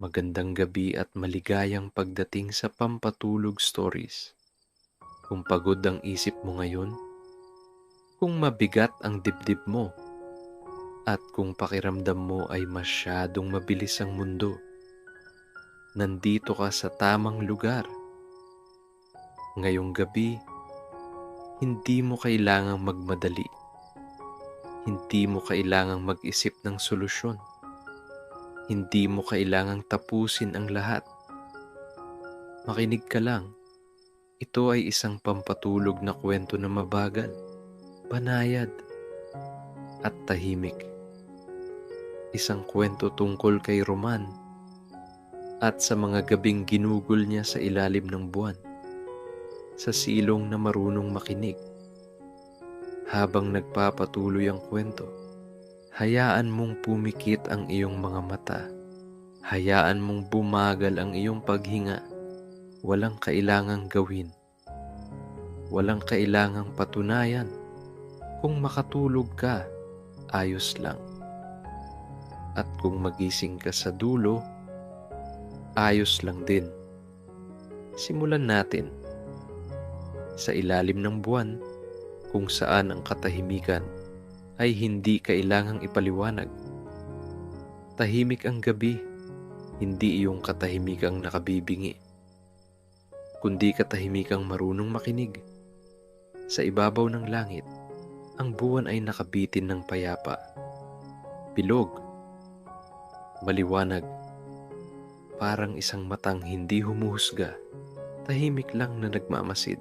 Magandang gabi at maligayang pagdating sa Pampatulog Stories. Kung pagod ang isip mo ngayon, kung mabigat ang dibdib mo, at kung pakiramdam mo ay masyadong mabilis ang mundo, nandito ka sa tamang lugar. Ngayong gabi, hindi mo kailangang magmadali. Hindi mo kailangang mag-isip ng solusyon. Hindi mo kailangang tapusin ang lahat. Makinig ka lang. Ito ay isang pampatulog na kwento na mabagal, banayad, at tahimik. Isang kwento tungkol kay Roman at sa mga gabing ginugol niya sa ilalim ng buwan, sa silong na marunong makinig. Habang nagpapatuloy ang kwento, hayaan mong pumikit ang iyong mga mata. Hayaan mong bumagal ang iyong paghinga. Walang kailangang gawin. Walang kailangang patunayan. Kung makatulog ka, ayos lang. At kung magising ka sa dulo, ayos lang din. Simulan natin. Sa ilalim ng buwan, kung saan ang katahimikan ay hindi kailangang ipaliwanag. Tahimik ang gabi, hindi iyong katahimikang nakabibingi, kundi katahimikang marunong makinig. Sa ibabaw ng langit, ang buwan ay nakabitin ng payapa. Bilog, maliwanag, parang isang matang hindi humuhusga, tahimik lang na nagmamasid.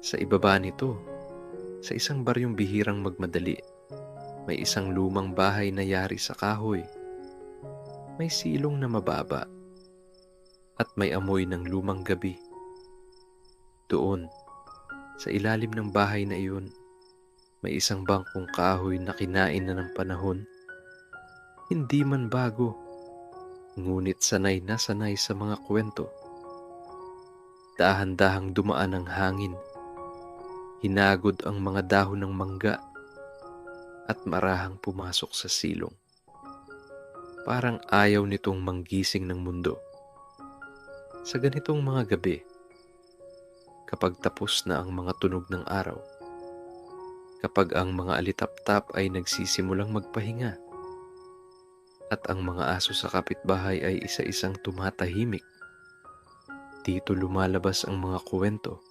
Sa ibaba nito, sa isang baryong bihirang magmadali, may isang lumang bahay na yari sa kahoy. May silong na mababa at may amoy ng lumang gabi. Doon, sa ilalim ng bahay na iyon, may isang bangkong kahoy na kinain na ng panahon. Hindi man bago, ngunit sanay na sanay sa mga kwento. Dahan-dahang dumaan ang hangin. Hinagod ang mga dahon ng mangga at marahang pumasok sa silong. Parang ayaw nitong manggising ng mundo. Sa ganitong mga gabi, kapag tapos na ang mga tunog ng araw, kapag ang mga alitaptap ay nagsisimulang magpahinga, at ang mga aso sa kapitbahay ay isa-isang tumatahimik, dito lumalabas ang mga kwento.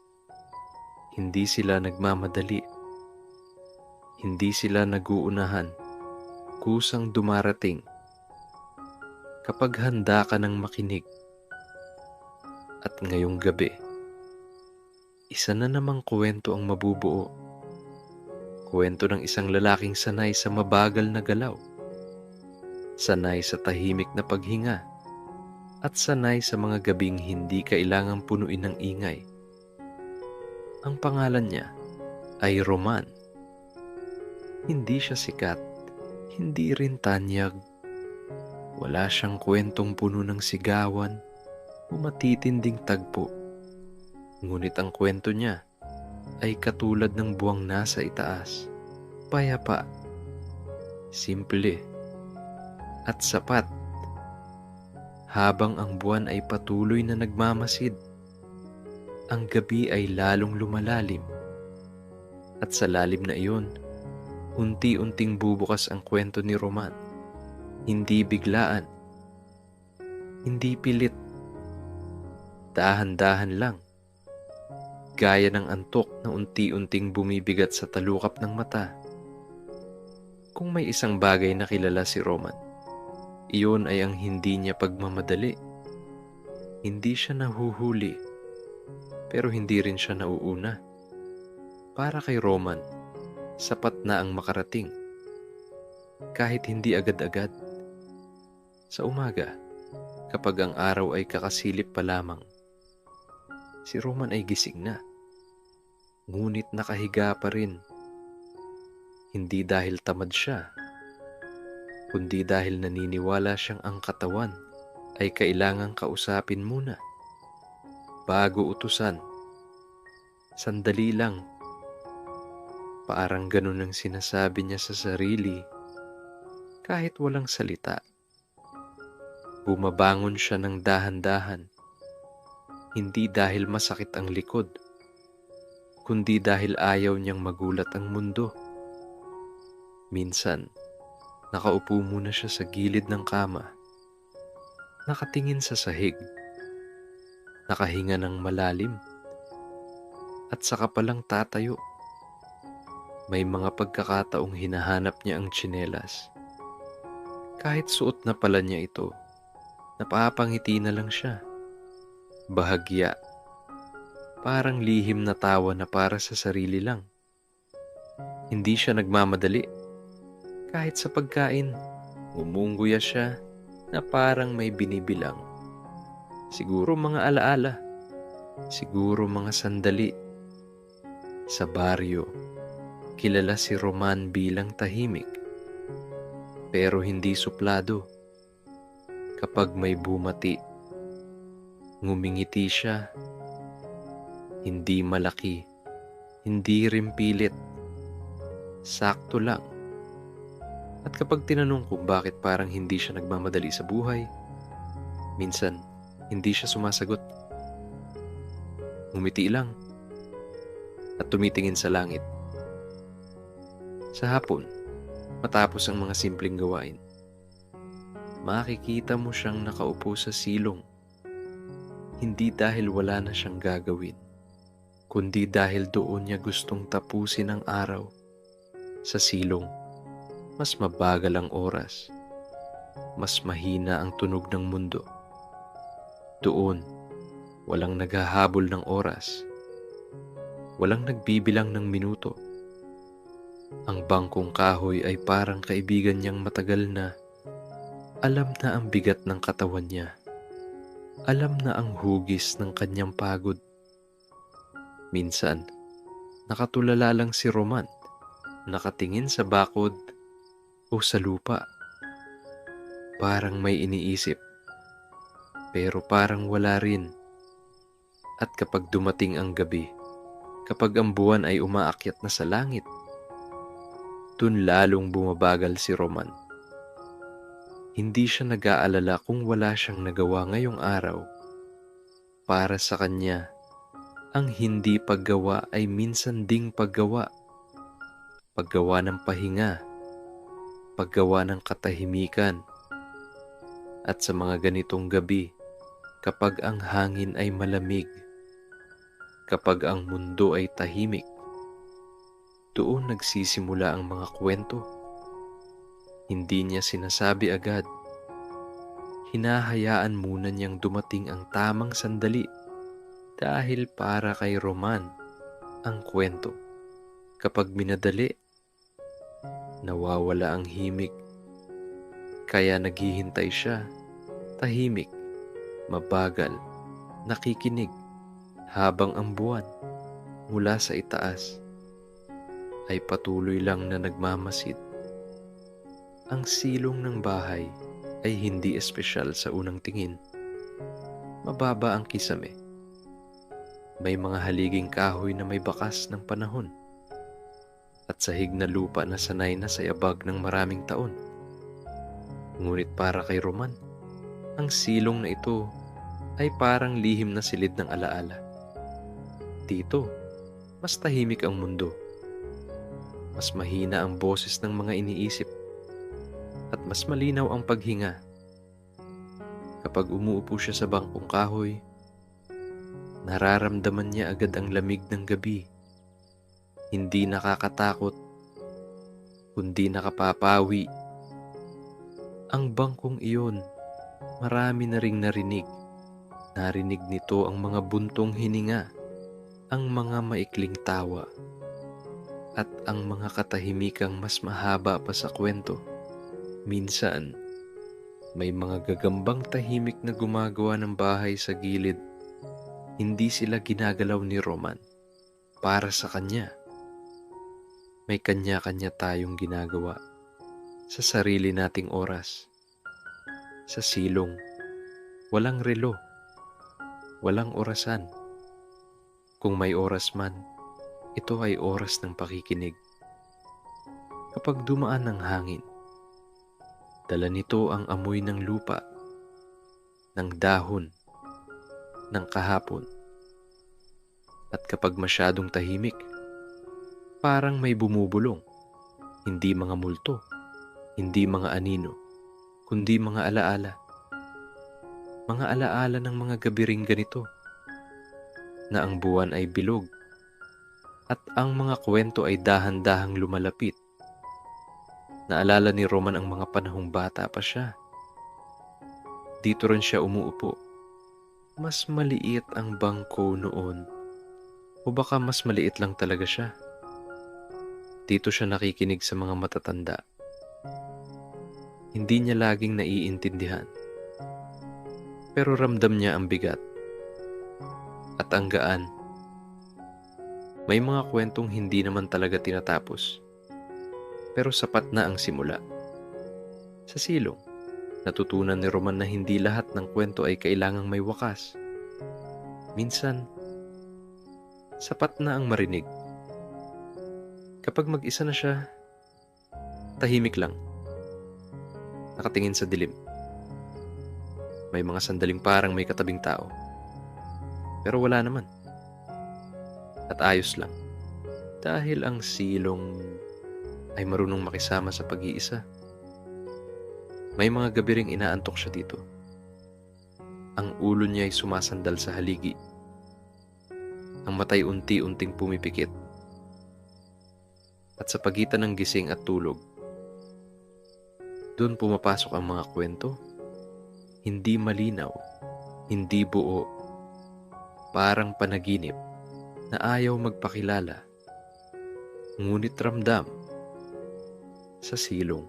Hindi sila nagmamadali. Hindi sila naguunahan. Kusang dumarating. Kapag handa ka ng makinig. At ngayong gabi, isa na namang kwento ang mabubuo. Kwento ng isang lalaking sanay sa mabagal na galaw. Sanay sa tahimik na paghinga. At sanay sa mga gabing hindi kailangang punuin ng ingay. Ang pangalan niya ay Roman. Hindi siya sikat, hindi rin tanyag. Wala siyang kwentong puno ng sigawan o matitinding tagpo. Ngunit ang kwento niya ay katulad ng buwang nasa itaas, payapa, simple, at sapat. Habang ang buwan ay patuloy na nagmamasid, ang gabi ay lalong lumalalim. At sa lalim na iyon, unti-unting bubukas ang kwento ni Roman. Hindi biglaan, hindi pilit, dahan-dahan lang, gaya ng antok na unti-unting bumibigat sa talukap ng mata. Kung may isang bagay na kilala si Roman, iyon ay ang hindi niya pagmamadali. Hindi siya nahuhuli, pero hindi rin siya nauuna. Para kay Roman, sapat na ang makarating. Kahit hindi agad-agad. Sa umaga, kapag ang araw ay kakasilip pa lamang, si Roman ay gising na. Ngunit nakahiga pa rin. Hindi dahil tamad siya, kundi dahil naniniwala siyang ang katawan ay kailangang kausapin muna bago utusan. Sandali lang. Parang ganun ang sinasabi niya sa sarili kahit walang salita. Bumabangon siya ng dahan-dahan, hindi dahil masakit ang likod, kundi dahil ayaw niyang magulat ang mundo. Minsan, nakaupo muna siya sa gilid ng kama, nakatingin sa sahig, nakahinga ng malalim, at saka palang tatayo. May mga pagkakataong hinahanap niya ang tsinelas. Kahit suot na pala niya ito, napapangiti na lang siya. Bahagya, parang lihim na tawa na para sa sarili lang. Hindi siya nagmamadali. Kahit sa pagkain, umungguya siya na parang may binibilang. Siguro mga alaala, siguro mga sandali. Sa baryo, kilala si Roman bilang tahimik, pero hindi suplado. Kapag may bumati, ngumingiti siya. Hindi malaki, hindi rin pilit. Sakto lang. At kapag tinanong kung bakit parang hindi siya nagmamadali sa buhay, minsan hindi siya sumasagot. Ngumiti lang at tumitingin sa langit. Sa hapon, matapos ang mga simpleng gawain, makikita mo siyang nakaupo sa silong. Hindi dahil wala na siyang gagawin, kundi dahil doon niya gustong tapusin ang araw. Sa silong, mas mabagal ang oras, mas mahina ang tunog ng mundo. Doon, walang naghahabol ng oras, walang nagbibilang ng minuto. Ang bangkong kahoy ay parang kaibigan niyang matagal na. Alam na ang bigat ng katawan niya. Alam na ang hugis ng kanyang pagod. Minsan, nakatulala lang si Roman, nakatingin sa bakod o sa lupa. Parang may iniisip, pero parang wala rin. At kapag dumating ang gabi, kapag ang buwan ay umaakyat na sa langit, dun lalong bumabagal si Roman. Hindi siya nag-aalala kung wala siyang nagawa ngayong araw. Para sa kanya, ang hindi paggawa ay minsan ding paggawa. Paggawa ng pahinga, paggawa ng katahimikan. At sa mga ganitong gabi, kapag ang hangin ay malamig, kapag ang mundo ay tahimik, doon nagsisimula ang mga kwento. Hindi niya sinasabi agad. Hinahayaan muna niyang dumating ang tamang sandali dahil para kay Roman ang kwento. Kapag minadali, nawawala ang himig. Kaya naghihintay siya, tahimik, mabagal, nakikinig habang ang buwan mula sa itaas ay patuloy lang na nagmamasid. Ang silong ng bahay ay hindi espesyal sa unang tingin. Mababa ang kisame. May mga haliging kahoy na may bakas ng panahon at sahig na lupa na sanay na sa yabag ng maraming taon. Ngunit para kay Roman, ang silong na ito ay parang lihim na silid ng alaala. Dito, mas tahimik ang mundo. Mas mahina ang boses ng mga iniisip at mas malinaw ang paghinga. Kapag umuupo siya sa bangkong kahoy, nararamdaman niya agad ang lamig ng gabi. Hindi nakakatakot, kundi nakapapawi. Ang bangkong iyon, marami na ring narinig. Narinig nito ang mga buntong hininga, ang mga maikling tawa, at ang mga katahimikang mas mahaba pa sa kwento. Minsan, may mga gagambang tahimik na gumagawa ng bahay sa gilid. Hindi sila ginagalaw ni Roman para sa kanya. May kanya-kanya tayong ginagawa sa sarili nating oras. Sa silong, walang relo, walang orasan. Kung may oras man, ito ay oras ng pakikinig. Kapag dumaan ang hangin, dala nito ang amoy ng lupa, ng dahon, ng kahapon. At kapag masyadong tahimik, parang may bumubulong, hindi mga multo, hindi mga anino, kundi mga alaala. Mga alaala ng mga gabi ring ganito, na ang buwan ay bilog, at ang mga kwento ay dahan-dahang lumalapit. Naalala ni Roman ang mga panahong bata pa siya. Dito rin siya umuupo. Mas maliit ang bangko noon, o baka mas maliit lang talaga siya. Dito siya nakikinig sa mga matatanda. Hindi niya laging naiintindihan, pero ramdam niya ang bigat at ang gaan. May mga kwentong hindi naman talaga tinatapos, pero sapat na ang simula. Sa silong, natutunan ni Roman na hindi lahat ng kwento ay kailangang may wakas. Minsan, sapat na ang marinig. Kapag mag-isa na siya, tahimik lang, nakatingin sa dilim. May mga sandaling parang may katabing tao, pero wala naman. At ayos lang, dahil ang silong ay marunong makisama sa pag-iisa. May mga gabi ring inaantok siya dito. Ang ulo niya ay sumasandal sa haligi. Ang mata'y unti-unting pumipikit. At sa pagitan ng gising at tulog, doon pumapasok ang mga kwento. Hindi malinaw, hindi buo, parang panaginip na ayaw magpakilala. Ngunit ramdam. Sa silong,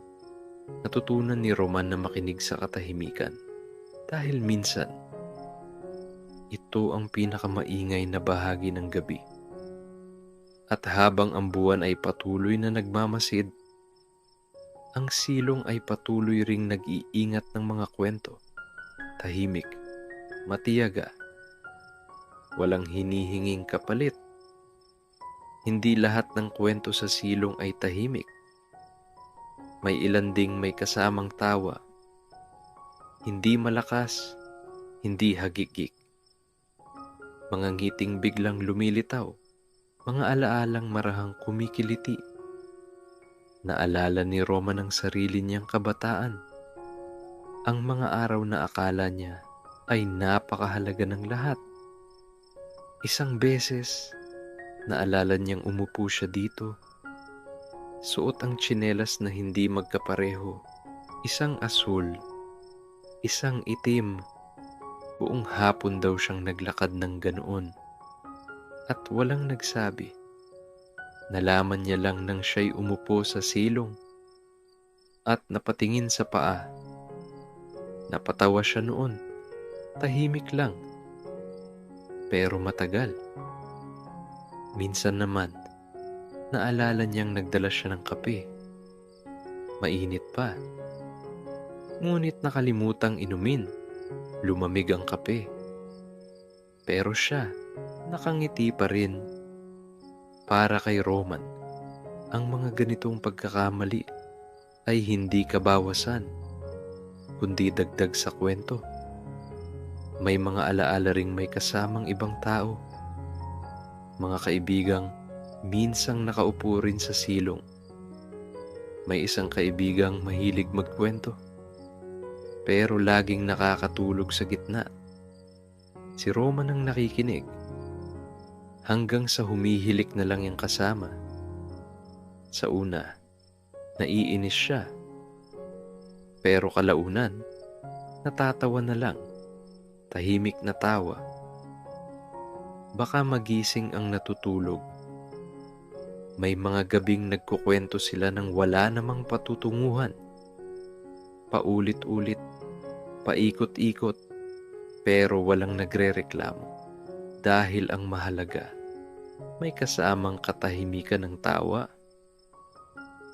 natutunan ni Roman na makinig sa katahimikan dahil minsan, ito ang pinakamaingay na bahagi ng gabi. At habang ang buwan ay patuloy na nagmamasid, ang silong ay patuloy ring nag-iingat ng mga kwento. Tahimik, matiyaga, walang hinihinging kapalit. Hindi lahat ng kwento sa silong ay tahimik. May ilan ding may kasamang tawa. Hindi malakas, hindi hagikik. Mga ngiting biglang lumilitaw, mga alaalang marahang kumikiliti. Naalala ni Roman ang sarili niyang kabataan. Ang mga araw na akala niya ay napakahalaga ng lahat. Isang beses, naalala niyang umupo siya dito. Suot ang tsinelas na hindi magkapareho. Isang asul, isang itim. Buong hapon daw siyang naglakad ng ganoon. At walang nagsabi. Nalaman niya lang nang siya'y umupo sa silong at napatingin sa paa. Napatawa siya noon. Tahimik lang. Pero matagal. Minsan naman, naalala niyang nagdala siya ng kape. Mainit pa. Ngunit nakalimutang inumin. Lumamig ang kape. Pero siya, nakangiti pa rin. Para kay Roman, ang mga ganitong pagkakamali ay hindi kabawasan, kundi dagdag sa kwento. May mga alaala ring may kasamang ibang tao. Mga kaibigang minsang nakaupo rin sa silong. May isang kaibigang mahilig magkwento, pero laging nakakatulog sa gitna. Si Roman ang nakikinig, hanggang sa humihilik na lang yung kasama. Sa una, naiinis siya. Pero kalaunan, natatawa na lang, tahimik na tawa. Baka magising ang natutulog. May mga gabing nagkukwento sila ng wala namang patutunguhan. Paulit-ulit, paikot-ikot, pero walang nagrereklamo. Dahil ang mahalaga, may kasamang katahimikan ng tawa.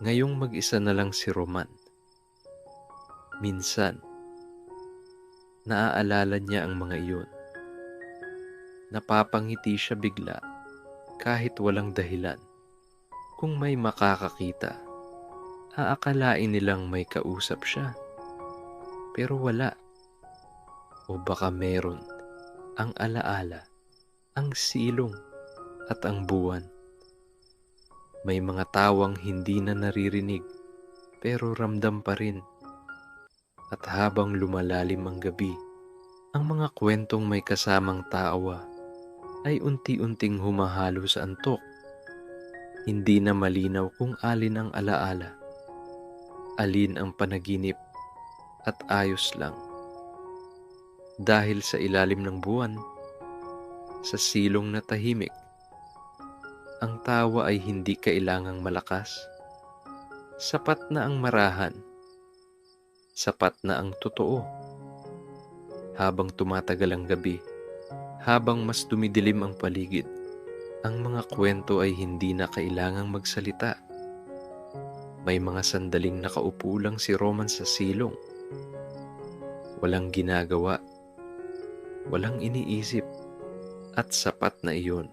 Ngayong mag-isa na lang si Roman. Minsan, naaalala niya ang mga iyon. Napapangiti siya bigla kahit walang dahilan. Kung may makakakita, aakalain nilang may kausap siya. Pero wala. O baka meron ang alaala, ang silong at ang buwan. May mga tawang hindi na naririnig pero ramdam pa rin. At habang lumalalim ang gabi, ang mga kwentong may kasamang tawa ay unti-unting humahalo sa antok. Hindi na malinaw kung alin ang alaala, alin ang panaginip at ayos lang. Dahil sa ilalim ng buwan, sa silong na tahimik, ang tawa ay hindi kailangang malakas. Sapat na ang marahan, sapat na ang totoo. Habang tumatagal ang gabi, habang mas dumidilim ang paligid, ang mga kwento ay hindi na kailangang magsalita. May mga sandaling nakaupo lang si Roman sa silong. Walang ginagawa, walang iniisip, at sapat na iyon.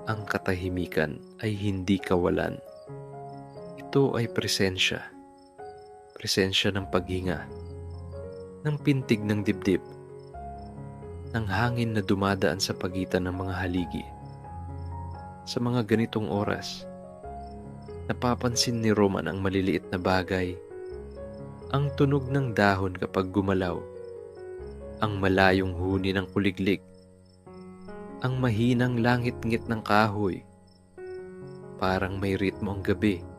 Ang katahimikan ay hindi kawalan. Ito ay presensya. Presensya ng paghinga, ng pintig ng dibdib, ng hangin na dumadaan sa pagitan ng mga haligi. Sa mga ganitong oras, napapansin ni Roman ang maliliit na bagay, ang tunog ng dahon kapag gumalaw, ang malayong huni ng kuliglig, ang mahinang langit-ngit ng kahoy. Parang may ritmo ang gabi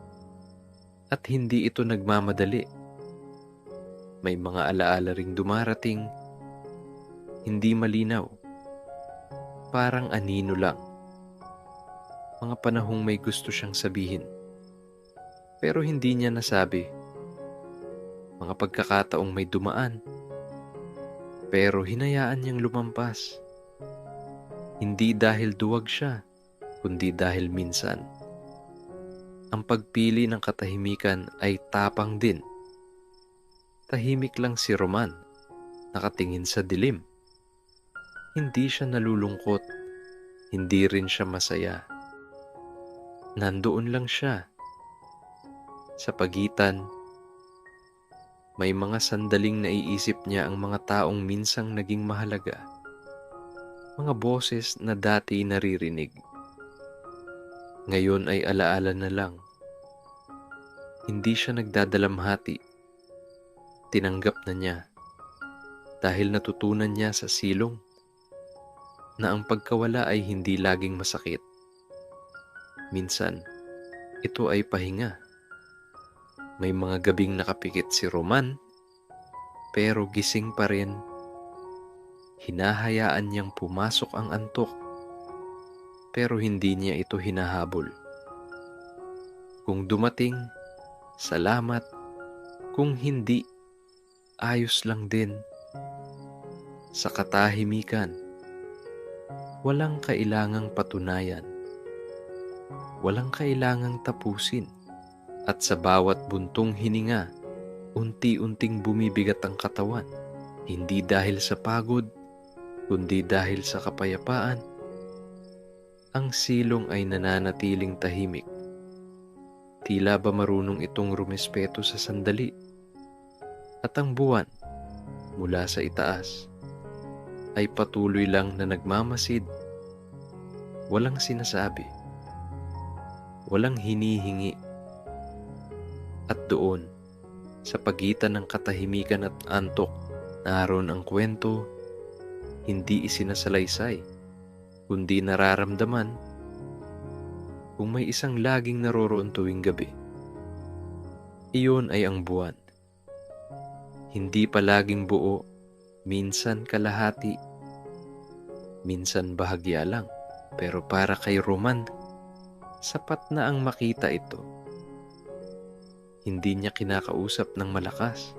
at hindi ito nagmamadali. May mga alaala ring dumarating, hindi malinaw, parang anino lang. Mga panahong may gusto siyang sabihin, pero hindi niya nasabi. Mga pagkakataong may dumaan, pero hinayaan niyang lumampas. Hindi dahil duwag siya, kundi dahil minsan ang pagpili ng katahimikan ay tapang din. Tahimik lang si Roman, nakatingin sa dilim. Hindi siya nalulungkot, hindi rin siya masaya. Nandoon lang siya. Sa pagitan, may mga sandaling naiisip niya ang mga taong minsang naging mahalaga. Mga boses na dati naririnig, ngayon ay alaala na lang. Hindi siya nagdadalamhati. Tinanggap na niya dahil natutunan niya sa silong na ang pagkawala ay hindi laging masakit. Minsan, ito ay pahinga. May mga gabing nakapikit si Roman, pero gising pa rin. Hinahayaan niyang pumasok ang antok, pero hindi niya ito hinahabol. Kung dumating, salamat. Kung hindi, ayos lang din. Sa katahimikan, walang kailangang patunayan. Walang kailangang tapusin. At sa bawat buntong hininga, unti-unting bumibigat ang katawan. Hindi dahil sa pagod, kundi dahil sa kapayapaan. Ang silong ay nananatiling tahimik. Tila ba marunong itong rumespeto sa sandali. At ang buwan, mula sa itaas, ay patuloy lang na nagmamasid. Walang sinasabi. Walang hinihingi. At doon, sa pagitan ng katahimikan at antok, naroon ang kwento, hindi isinasalaysay, kundi nararamdaman. Kung may isang laging naroroon tuwing gabi, iyon ay ang buwan. Hindi palaging buo, minsan kalahati, minsan bahagya lang. Pero para kay Roman, sapat na ang makita ito. Hindi niya kinakausap ng malakas.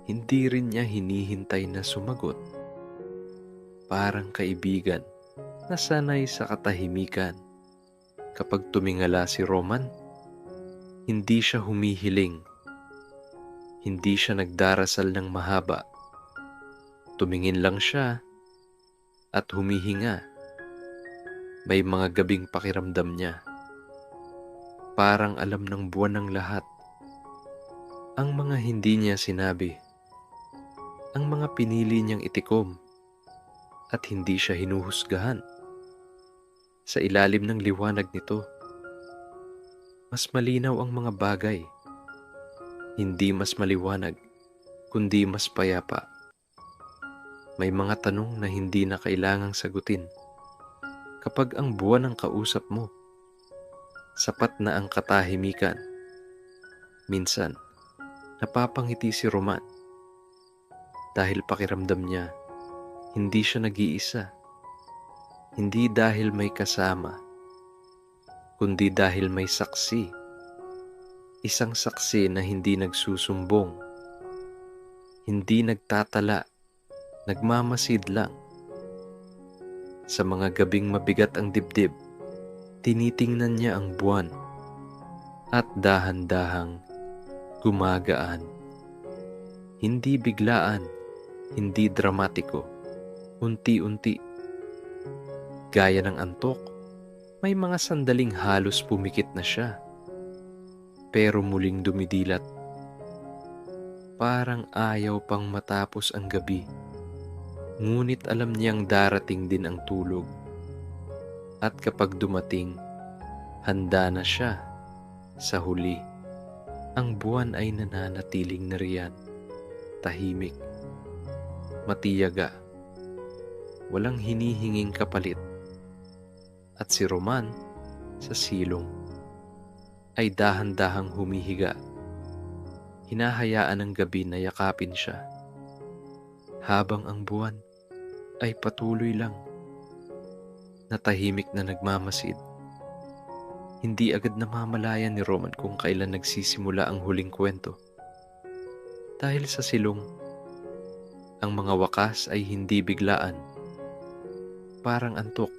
Hindi rin niya hinihintay na sumagot. Parang kaibigan na sanay sa katahimikan. Kapag tumingala si Roman, hindi siya humihiling. Hindi siya nagdarasal ng mahaba. Tumingin lang siya at humihinga. May mga gabing pakiramdam niya. Parang alam ng buwan ng lahat. Ang mga hindi niya sinabi ang mga pinili niyang itikom at hindi siya hinuhusgahan. Sa ilalim ng liwanag nito, mas malinaw ang mga bagay, hindi mas maliwanag, kundi mas payapa. May mga tanong na hindi na kailangang sagutin. Kapag ang buwan ang kausap mo, sapat na ang katahimikan. Minsan, napapangiti si Roman dahil pakiramdam niya, hindi siya nag-iisa. Hindi dahil may kasama, kundi dahil may saksi. Isang saksi na hindi nagsusumbong, hindi nagtatala, nagmamasid lang. Sa mga gabing mabigat ang dibdib, tinitingnan niya ang buwan at dahan-dahang gumagaan. Hindi biglaan, hindi dramatiko, unti-unti. Gaya ng antok, may mga sandaling halos pumikit na siya, pero muling dumidilat. Parang ayaw pang matapos ang gabi, ngunit alam niyang darating din ang tulog. At kapag dumating, handa na siya. Sa huli, ang buwan ay nananatiling nariyan, tahimik, matiyaga, walang hinihinging kapalit. At si Roman, sa silong, ay dahan-dahang humihiga. Hinahayaan ng gabi na yakapin siya, habang ang buwan ay patuloy lang, natahimik na nagmamasid. Hindi agad namamalayan ni Roman kung kailan nagsisimula ang huling kwento. Dahil sa silong, ang mga wakas ay hindi biglaan, parang antok.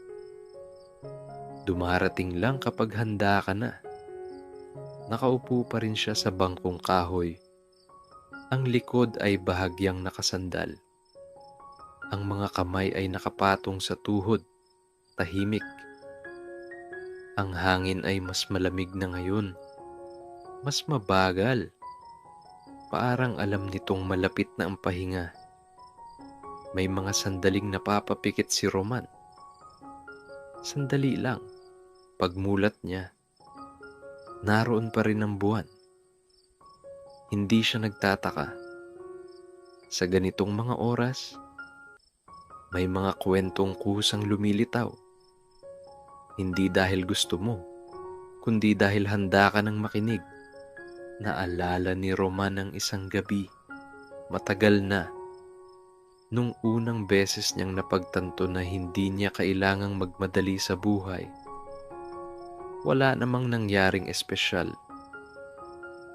Dumarating lang kapag handa ka na. Nakaupo pa rin siya sa bangkong kahoy. Ang likod ay bahagyang nakasandal. Ang mga kamay ay nakapatong sa tuhod, tahimik. Ang hangin ay mas malamig na ngayon, mas mabagal. Parang alam nitong malapit na ang pahinga. May mga sandaling napapapikit si Roman. Sandali lang. Pagmulat niya, naroon pa rin ang buwan. Hindi siya nagtataka. Sa ganitong mga oras, may mga kwentong kusang lumilitaw. Hindi dahil gusto mo, kundi dahil handa ka ng makinig. Naalala ni Roman ang isang gabi, matagal na, nung unang beses niyang napagtanto na hindi niya kailangang magmadali sa buhay. Wala namang nangyaring espesyal.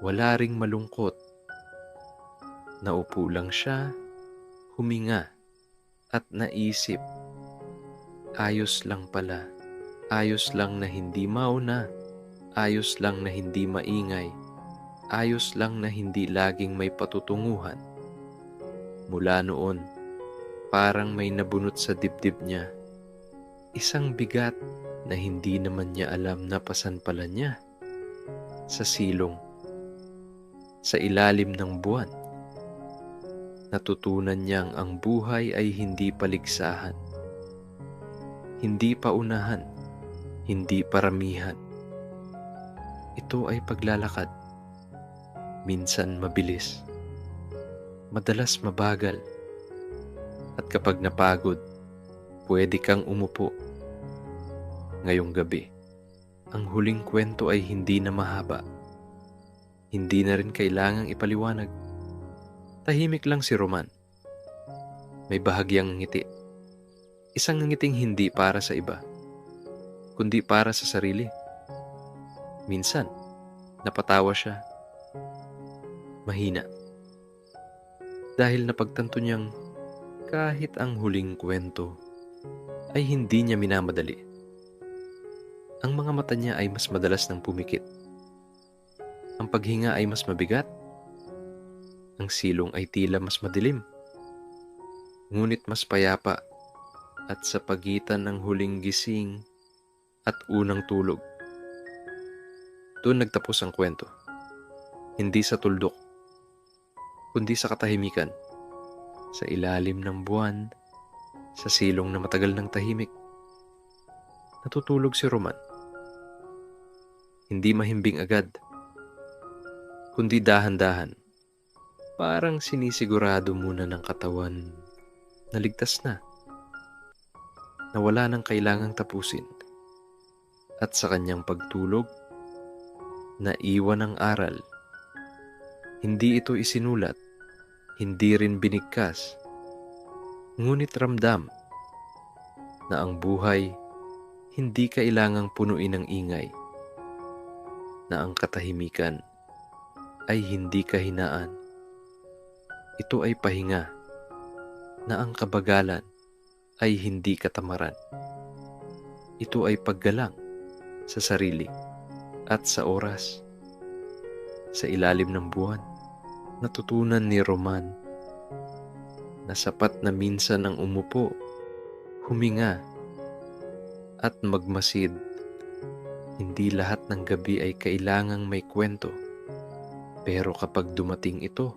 Wala ring malungkot. Naupo lang siya, huminga, at naisip. Ayos lang pala. Ayos lang na hindi mauna. Ayos lang na hindi maingay. Ayos lang na hindi laging may patutunguhan. Mula noon, parang may nabunot sa dibdib niya. Isang bigat na hindi naman niya alam na pasan pala niya. Sa silong, sa ilalim ng buwan, natutunan niyang ang buhay ay hindi paligsahan, hindi paunahan, hindi paramihan. Ito ay paglalakad, minsan mabilis, madalas mabagal, at kapag napagod, pwede kang umupo. Ngayong gabi, ang huling kwento ay hindi na mahaba. Hindi na rin kailangang ipaliwanag. Tahimik lang si Roman. May bahagyang ngiti. Isang ngiting hindi para sa iba, kundi para sa sarili. Minsan, napatawa siya. Mahina. Dahil napagtanto niyang kahit ang huling kwento ay hindi niya minamadali. Ang mga mata niya ay mas madalas nang pumikit. Ang paghinga ay mas mabigat. Ang silong ay tila mas madilim, ngunit mas payapa. At sa pagitan ng huling gising at unang tulog, doon nagtapos ang kwento. Hindi sa tuldok, kundi sa katahimikan. Sa ilalim ng buwan, sa silong na matagal ng tahimik, natutulog si Roman. Hindi mahimbing agad, kundi dahan-dahan. Parang sinisigurado muna ng katawan na ligtas na wala nang kailangang tapusin. At sa kanyang pagtulog, naiwan ang aral. Hindi ito isinulat, hindi rin binigkas, ngunit ramdam na ang buhay hindi kailangang punuin ng ingay, na ang katahimikan ay hindi kahinaan. Ito ay pahinga, na ang kabagalan ay hindi katamaran. Ito ay paggalang sa sarili at sa oras. Sa ilalim ng buwan, natutunan ni Roman na sapat na minsan ang umupo, huminga, at magmasid. Hindi lahat ng gabi ay kailangang may kwento. Pero kapag dumating ito,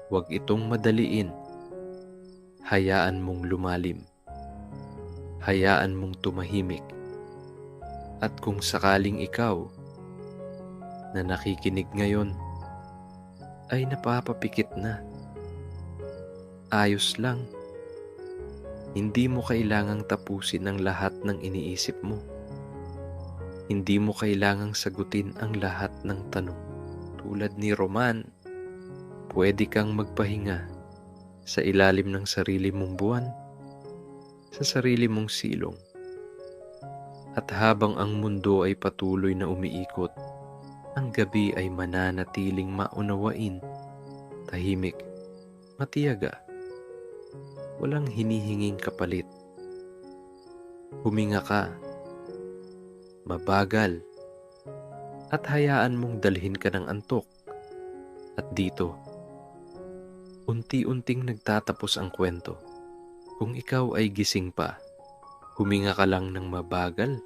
huwag itong madaliin. Hayaan mong lumalim. Hayaan mong tumahimik. At kung sakaling ikaw na nakikinig ngayon ay napapapikit na, ayos lang. Hindi mo kailangang tapusin ang lahat ng iniisip mo. Hindi mo kailangang sagutin ang lahat ng tanong. Tulad ni Roman, pwede kang magpahinga sa ilalim ng sarili mong buwan, sa sarili mong silong. At habang ang mundo ay patuloy na umiikot, ang gabi ay mananatiling maunawain, tahimik, matiyaga, walang hinihinging kapalit. Huminga ka, mabagal, at hayaan mong dalhin ka ng antok. At dito, unti-unting nagtatapos ang kwento. Kung ikaw ay gising pa, huminga ka lang ng mabagal.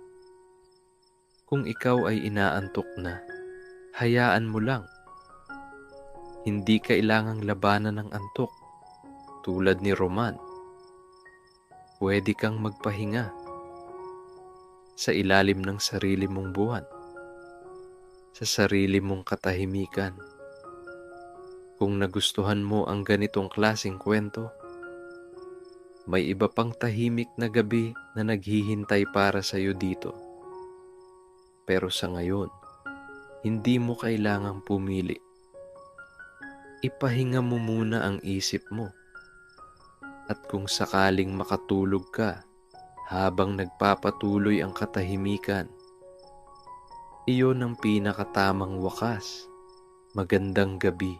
Kung ikaw ay inaantok na, hayaan mo lang. Hindi kailangang labanan ng antok. Tulad ni Roman, pwede kang magpahinga sa ilalim ng sarili mong buwan, sa sarili mong katahimikan. Kung nagustuhan mo ang ganitong klaseng kwento, may iba pang tahimik na gabi na naghihintay para sa iyo dito. Pero sa ngayon, hindi mo kailangang pumili. Ipahinga mo muna ang isip mo. At kung sakaling makatulog ka habang nagpapatuloy ang katahimikan, iyon ang pinakatamang wakas. Magandang gabi.